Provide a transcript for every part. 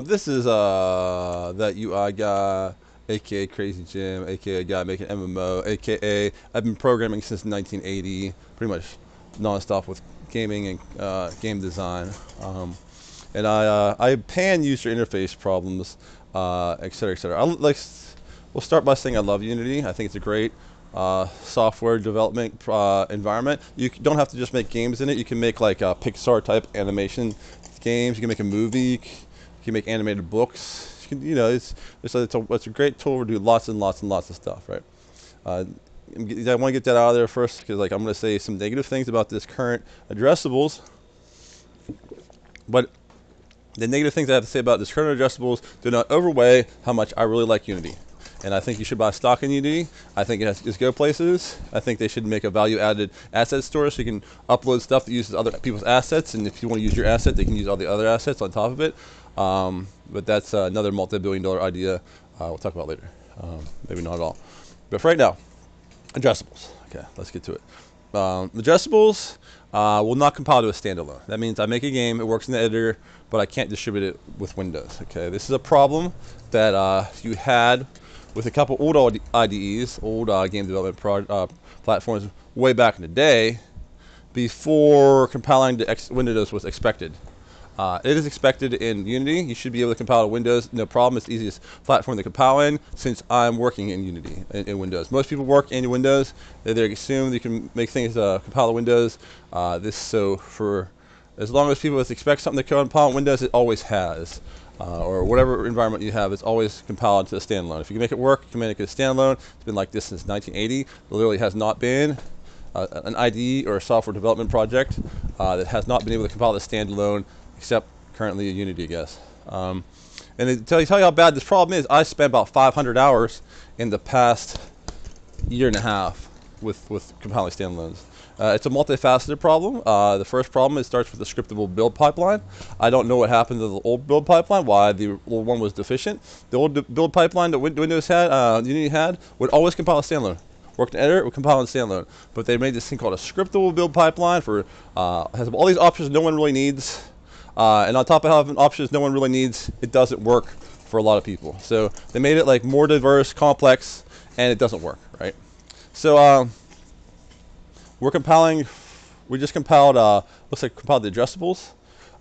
This is that UI guy, aka Crazy Jim, aka guy making MMO, aka I've been programming since 1980, pretty much nonstop with gaming and game design. And I pan user interface problems, et cetera, et cetera. We'll start by saying I love Unity. I think it's a great software development environment. You don't have to just make games in it. You can make like Pixar type animation games. You can make a movie. You can make animated books. You can, it's a great tool to do lots and lots and lots of stuff, right? Uh, I want to get that out of there first because like I'm going to say some negative things about this current addressables, but the negative things I have to say about this current addressables do not overweigh how much I really like Unity. And I think you should buy stock in Unity. I think it has to just go places. I think they should make a value-added asset store so you can upload stuff that uses other people's assets. And if you want to use your asset, they can use all the other assets on top of it. But that's another multi-billion-dollar idea we'll talk about later. Maybe not at all. But for right now, addressables. Okay, let's get to it. Addressables will not compile to a standalone. That means I make a game, it works in the editor, but I can't distribute it with Windows. Okay, this is a problem that you had with a couple old IDEs, old game development platforms way back in the day, before compiling to Windows was expected. It is expected in Unity. You should be able to compile to Windows, no problem. It's the easiest platform to compile in since I'm working in Unity, in Windows. Most people work in Windows. They assume you can make things compile to Windows. So for as long as people expect something to compile in Windows, it always has. Or whatever environment you have, it's always compiled to a standalone. If you can make it work, you can make it a standalone. It's been like this since 1980. There literally has not been an IDE or a software development project that has not been able to compile to standalone, except currently in Unity, I guess. And to tell you how bad this problem is, I spent about 500 hours in the past year and a half with compiling standalones. It's a multifaceted problem. The first problem, it starts with the scriptable build pipeline. I don't know what happened to the old build pipeline, why the old one was deficient. The old build pipeline that Windows had, Unity had, would always compile a standalone. Worked in editor, it would compile in standalone. But they made this thing called a scriptable build pipeline for has all these options no one really needs. And on top of having options no one really needs, it doesn't work for a lot of people. So they made it like more diverse, complex, and it doesn't work, right? So we're compiling. We just compiled. Looks like compiled the addressables.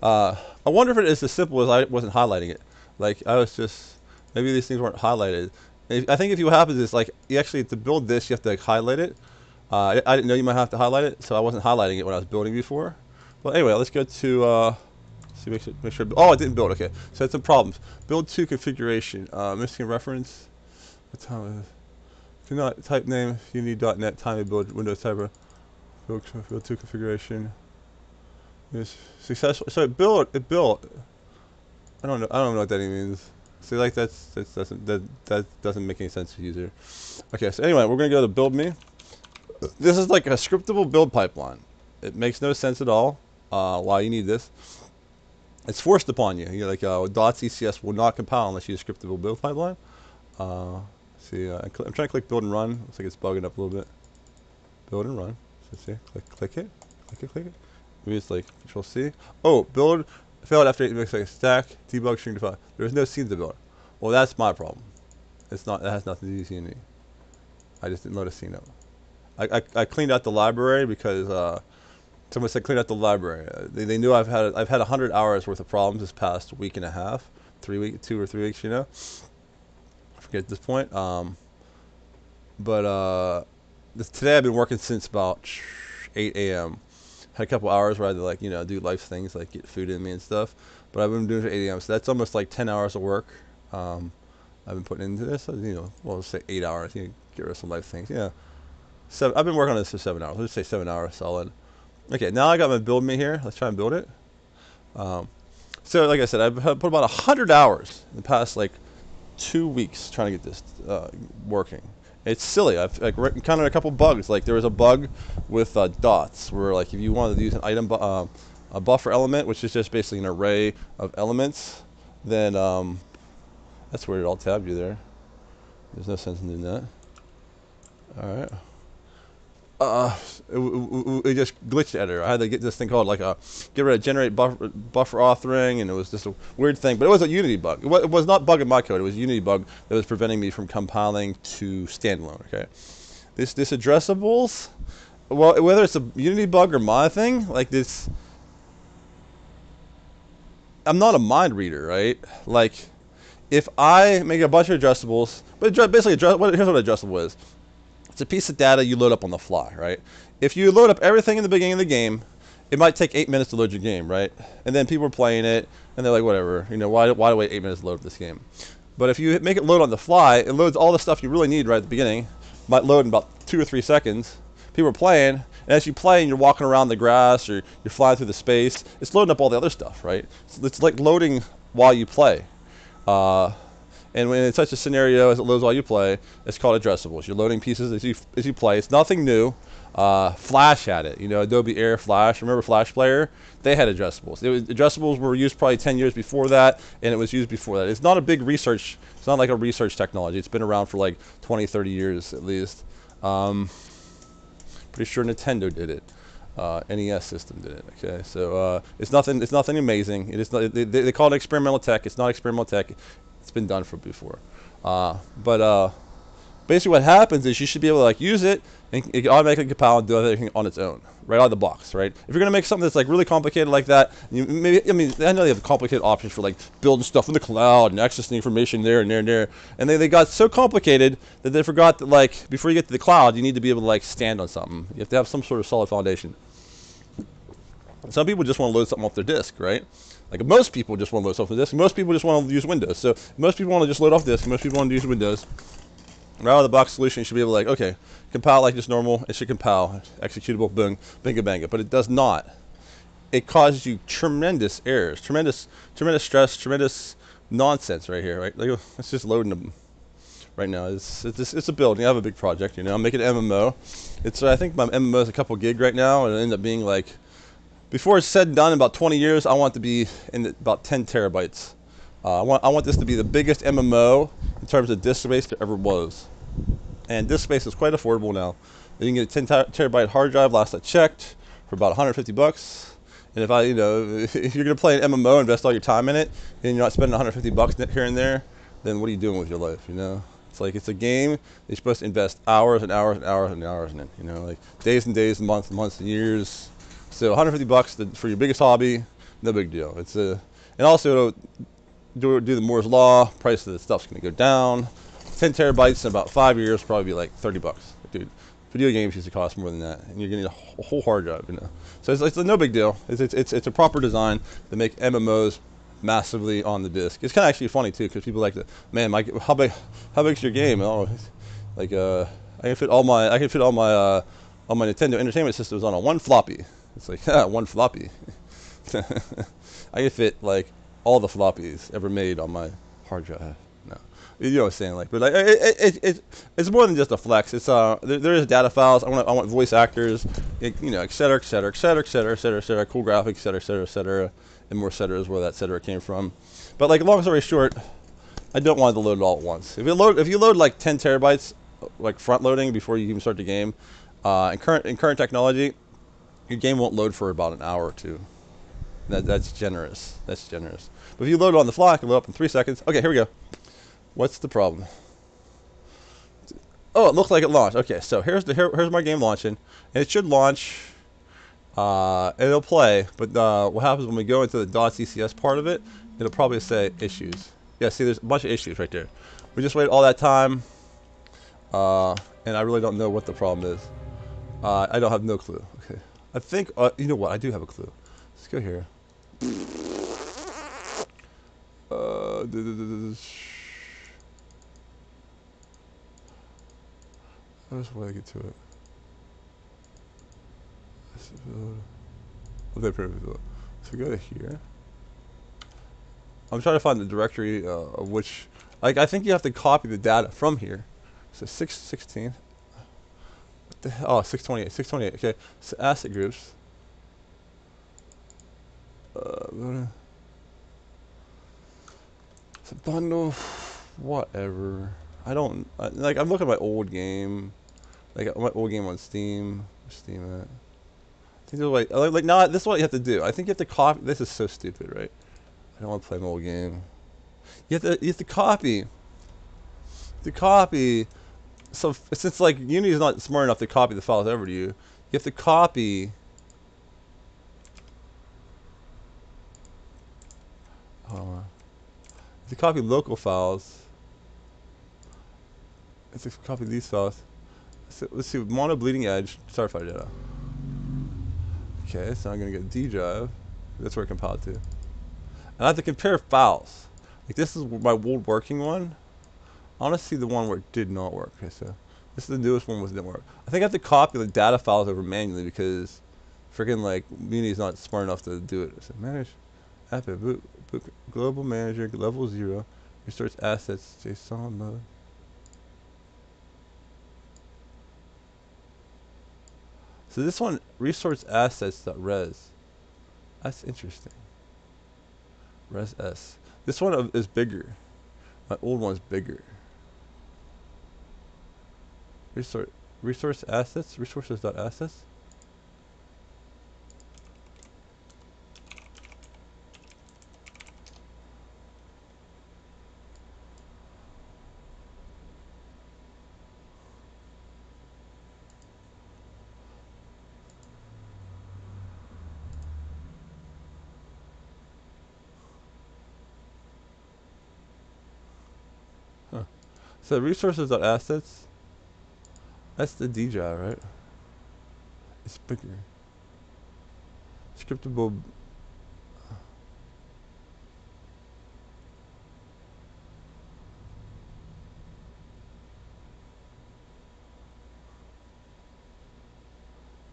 I wonder if it is as simple as I wasn't highlighting it. Like I was just maybe these things weren't highlighted. I think if what happens is like you actually to build this you have to like, highlight it. I didn't know you might have to highlight it, so I wasn't highlighting it when I was building before. But anyway, let's go to. See, make sure. Oh, it didn't build. Okay, so it's some problems. Build 2 configuration. Missing reference. What time is it? Do not type name. Unity.net time to build Windows typer. Build 2 configuration. Is successful. So it built. It built. I don't know. I don't know what that even means. See, like that doesn't make any sense to the user. Okay, so anyway, we're gonna go to build me. This is like a scriptable build pipeline. It makes no sense at all. Why you need this? It's forced upon you. You're like .ccs will not compile unless you use scriptable build pipeline. See, I'm trying to click build and run. Looks like it's bugging up a little bit. Build and run. So see, click it. Maybe it's like Control C. Oh, build failed after it makes like a stack debug string define. There's no scenes to build. Well, that's my problem. It's not. That has nothing to do with Unity. I just didn't load a scene up. I cleaned out the library because someone said clean out the library. They knew I've had 100 hours worth of problems this past week and a half, 2 or 3 weeks, you know. I forget at this point. Today I've been working since about 8 a.m. Had a couple hours where I had to like do life things like get food in me and stuff. But I've been doing it at 8 a.m. So that's almost like 10 hours of work. I've been putting into this. So, well, let's say 8 hours. Get rid of some life things. Yeah. I've been working on this for 7 hours. Let's say 7 hours solid. Okay, now I got my build me here. Let's try and build it. So like I said, I've put about 100 hours in the past like 2 weeks trying to get this working. It's silly. I've like encountered a couple bugs. Like there was a bug with dots where like if you wanted to use an item a buffer element, which is just basically an array of elements, then that's weird. I'll tab you there. There's no sense in doing that. All right. uh, it just glitched the editor. I had to get this thing called like a get rid of generate buffer authoring, and it was just a weird thing. But it was a Unity bug. It was not bugging my code. It was a Unity bug that was preventing me from compiling to standalone. Okay, this addressables. Well, whether it's a Unity bug or my thing, like this, I'm not a mind reader, right? Like, if I make a bunch of adjustables, but basically, here's what an adjustable is. It's a piece of data you load up on the fly, right? If you load up everything in the beginning of the game, it might take 8 minutes to load your game, right? And then people are playing it, and they're like, whatever, why do I wait 8 minutes to load up this game? But if you make it load on the fly, it loads all the stuff you really need right at the beginning. Might load in about 2 or 3 seconds. People are playing, and as you play and you're walking around the grass or you're flying through the space, it's loading up all the other stuff, right? So it's like loading while you play. And when it's such a scenario as it loads while you play, it's called addressables. You're loading pieces as you play. It's nothing new. Flash had it. Adobe Air Flash. Remember Flash Player? They had addressables. Addressables were used probably 10 years before that, and it was used before that. It's not a big research. It's not like a research technology. It's been around for like 20, 30 years at least. Pretty sure Nintendo did it. NES system did it. Okay, so it's nothing. It's nothing amazing. It is. They call it experimental tech. It's not experimental tech. It's been done for before. But basically, what happens is you should be able to like use it and it can automatically compile and do everything on its own, right out of the box, right? If you're gonna make something that's like really complicated like that, I know they have complicated options for like building stuff in the cloud and accessing information there and there and there, and they got so complicated that they forgot that like before you get to the cloud, you need to be able to like stand on something. You have to have some sort of solid foundation. Some people just want to load something off their disk, right? Like most people just want to load stuff off the disk. Most people just want to use Windows. So most people want to just load off disk. Most people want to use Windows. Right out of the box solution, you should be able to like, okay, compile like just normal. It should compile, executable, boom, binga banga. But it does not. It causes you tremendous errors, tremendous stress, tremendous nonsense right here, right? Like, it's just loading them right now. It's a build. I have a big project, I'm making an MMO. I think my MMO is a couple gig right now, and it ended up being like, before it's said and done, in about 20 years, I want it to be in about 10 terabytes. I want this to be the biggest MMO in terms of disk space there ever was. And disk space is quite affordable now. You can get a 10 terabyte hard drive, last I checked, for about 150 bucks. And if you're going to play an MMO, invest all your time in it, and you're not spending 150 bucks here and there, then what are you doing with your life, It's like it's a game. You're supposed to invest hours and hours and hours and hours in it, like days and days, and months and years. So 150 bucks for your biggest hobby, no big deal. And also do the Moore's law. Price of the stuff's gonna go down. 10 terabytes in about 5 years probably be like 30 bucks, dude. Video games used to cost more than that, and you're gonna need a whole hard drive, So it's no big deal. It's a proper design to make MMOs massively on the disc. It's kind of actually funny too, because people like to, man, Mike, how big's your game? Oh, like I can fit all my Nintendo Entertainment Systems on a one floppy. It's like, one floppy. I can fit like all the floppies ever made on my hard drive. No, you know what I'm saying? Like, but like, it's more than just a flex. It's there is data files. I want voice actors, et cetera, et cetera, et cetera, et cetera, et cetera, et cetera, cool graphics, et cetera, et cetera, et cetera, and more ceteras where that cetera came from. But like, long story short, I don't want it to load it all at once. If you load like 10 terabytes, like front loading before you even start the game, in current technology, your game won't load for about an hour or two. That's generous. That's generous. But if you load it on the fly, it can load up in 3 seconds. Okay, here we go. What's the problem? Oh, it looks like it launched. Okay, so here's my game launching, and it should launch. And it'll play. But what happens when we go into the .ccs part of it? It'll probably say issues. Yeah, see, there's a bunch of issues right there. We just waited all that time, and I really don't know what the problem is. I don't have no clue. Okay. I think, you know what, I do have a clue. Let's go here. There's a way to get to it. So go to here. I'm trying to find the directory of which, like, I think you have to copy the data from here. So 616. Oh, 628. 628. Okay. So asset groups. It's a bundle. Whatever. I don't like. I'm looking at my old game. Like my old game on Steam. Steam it. I think the way, like, no, this is what you have to do. I think you have to copy. This is so stupid, right? I don't want to play an old game. You have to copy. To copy. So since like Unity is not smart enough to copy the files over to you, you have to copy. You have to copy local files. Let's copy these files. So, let's see. Mono bleeding edge. Starfire data. Okay, so I'm gonna get D drive. That's where it compiled to. And I have to compare files. Like this is my old working one. I want to see the one where it did not work. Okay, so this is the newest one, which didn't work. I think I have to copy the data files over manually because freaking like Unity is not smart enough to do it. So manage app boot global manager level 0 restores assets JSON mode. So this one resource assets.res. That's interesting. Res S. This one is bigger. My old one's bigger. Resource assets resources.assets. Huh. So resources.assets. That's the D drive, right? It's bigger. Scriptable.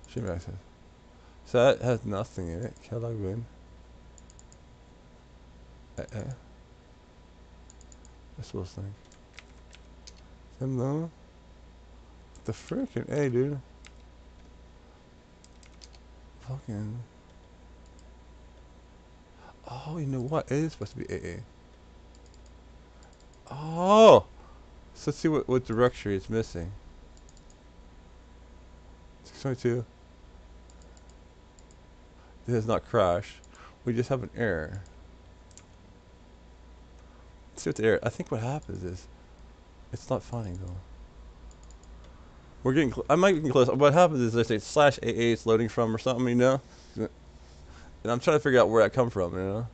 Stream access. So that has nothing in it. Can I log in? That's what I was thinking. Hello? The freaking A, dude. Fucking. Oh, you know what? It is supposed to be AA. Oh! So let's see what directory it's missing. 622. It has not crashed. We just have an error. Let's see what the error. I think what happens is it's not finding though. We're getting. I might get close. What happens is they say slash AA it's loading from or something, you know. And I'm trying to figure out where that come from, you know.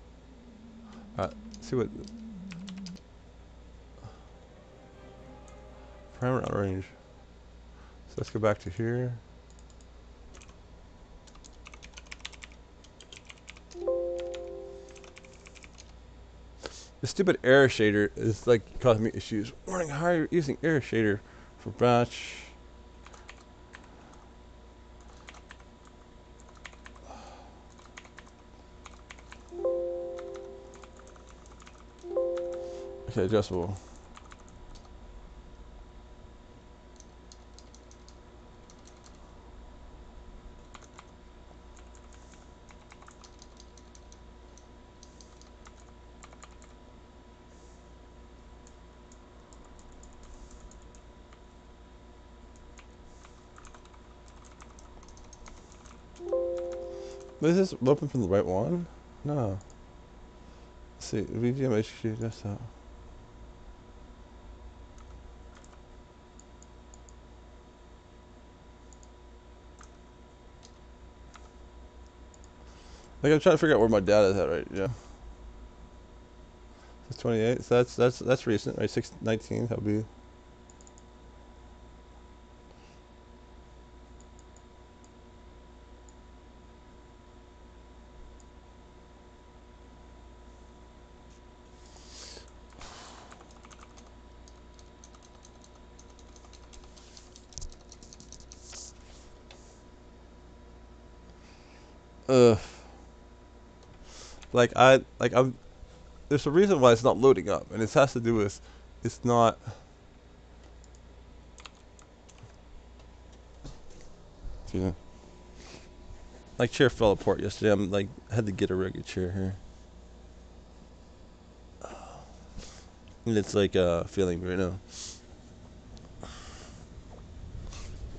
Alright, see what parameter out range. So let's go back to here. The stupid error shader is like causing me issues. Warning: how are you using error shader for batch? Okay, adjustable. But is this open from the right one? No. Let's see, VGM HQ desktop. Like I'm trying to figure out where my data is at, right? Yeah. It's 28. So that's recent, right? 619. That'll be. Ugh. I'm. There's a reason why it's not loading up, and it has to do with it's not. Yeah. Like chair fell apart yesterday. I'm like had to get a regular chair here, and it's like feeling right now.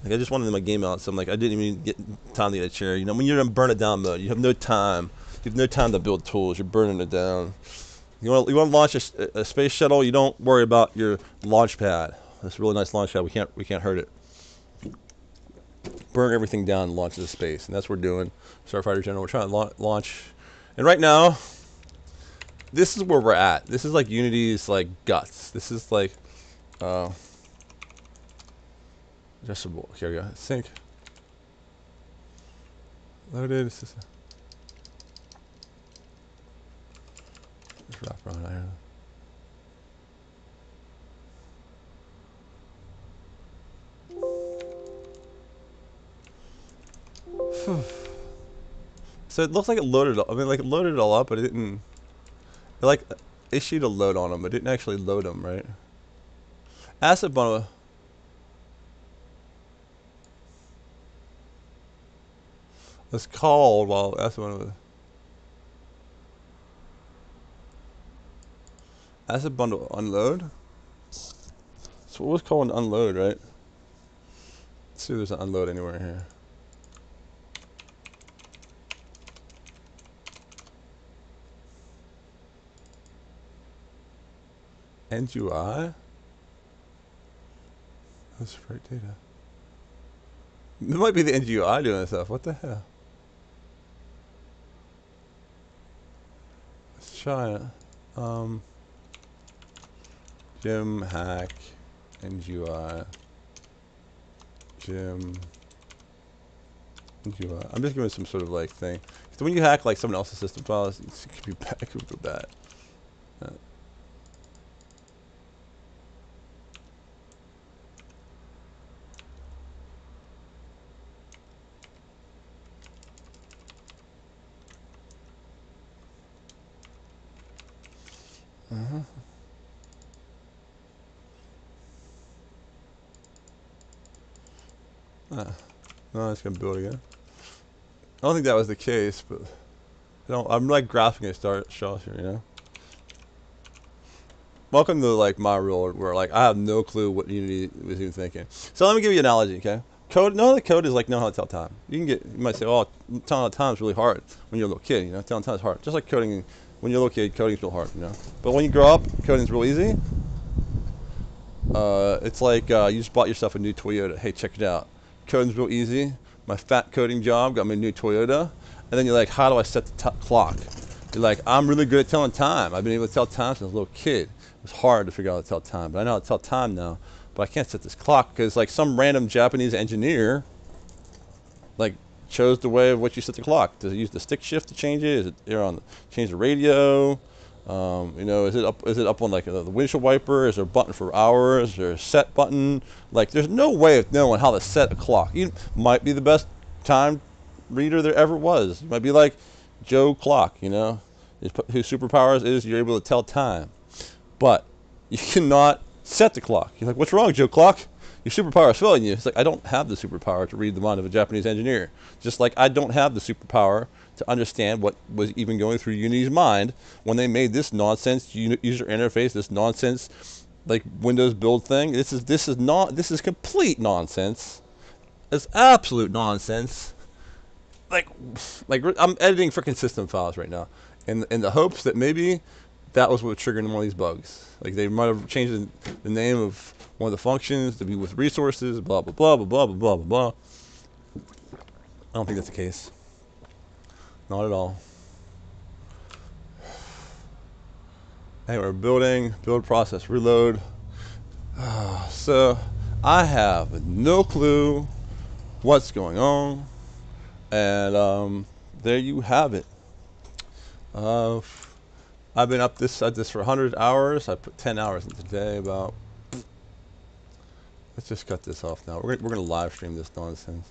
Like I just wanted my game out, so I'm like I didn't even get time to get a chair. You know, when you're in burn it down mode, you have no time. You have no time to build tools. You're burning it down. You want to launch a space shuttle. You don't worry about your launch pad. This really nice launch pad. We can't hurt it. Burn everything down and launch into space, and that's what we're doing. Starfighter General. We're trying to launch, and right now, this is where we're at. This is like Unity's like guts. This is like, adjustable. Here we go. Sync. Loaded. Just wrap around here. So it looks like it loaded. I mean, like it loaded it all up, but it didn't. It like issued a load on them, but it didn't actually load them, right? Asset bundle. It's called while asset bundle. Asset bundle unload. So what was called an unload, right? Let's see if there's an unload anywhere here. End UI? That's right data. It might be the end UI doing stuff. What the hell? Let's try it. Gym hack end UI. Gym end UI. I'm just giving some sort of like thing. So when you hack like someone else's system files, it could be bad. It could go bad. No, it's gonna build again. I don't think that was the case, but I'm like grasping at straws here, you know. Welcome to like my world where like I have no clue what Unity was even thinking. So let me give you an analogy, okay? Code, no, the code is like know how to tell time. You might say, oh, telling time is really hard when you're a little kid, you know. Telling time is hard, just like coding. When you're a little kid, coding is real hard, you know. But when you grow up, coding is real easy. It's like you just bought yourself a new Toyota. Hey, check it out. Coding's real easy. My fat coding job got me a new Toyota. And then you're like, how do I set the clock? You're like, I'm really good at telling time. I've been able to tell time since I was a little kid. It was hard to figure out how to tell time, but I know how to tell time now. But I can't set this clock because like some random Japanese engineer like chose the way of which you set the clock. Does it use the stick shift to change it? Is it change the radio? You know, is it up on like the windshield wiper? Is there a button for hours? Is there a set button? Like, there's no way of knowing how to set a clock. You might be the best time reader there ever was. You might be like Joe Clock, you know, whose superpowers is you're able to tell time, but you cannot set the clock. You're like, what's wrong, Joe Clock? Your superpower is failing you. It's like, I don't have the superpower to read the mind of a Japanese engineer. Just like I don't have the superpower to understand what was even going through Unity's mind when they made this nonsense user interface, this nonsense like Windows build thing. This is complete nonsense. It's absolute nonsense. Like I'm editing freaking system files right now, in the hopes that maybe that was what triggered one of these bugs. Like they might have changed the name of one of the functions to be with resources, blah blah blah blah blah blah blah blah. I don't think that's the case. Not at all. Anyway, we're building, build process, reload. So I have no clue what's going on, and there you have it. I've been at this for 100 hours. I put 10 hours in today. About. Let's just cut this off now. We're gonna live stream this nonsense.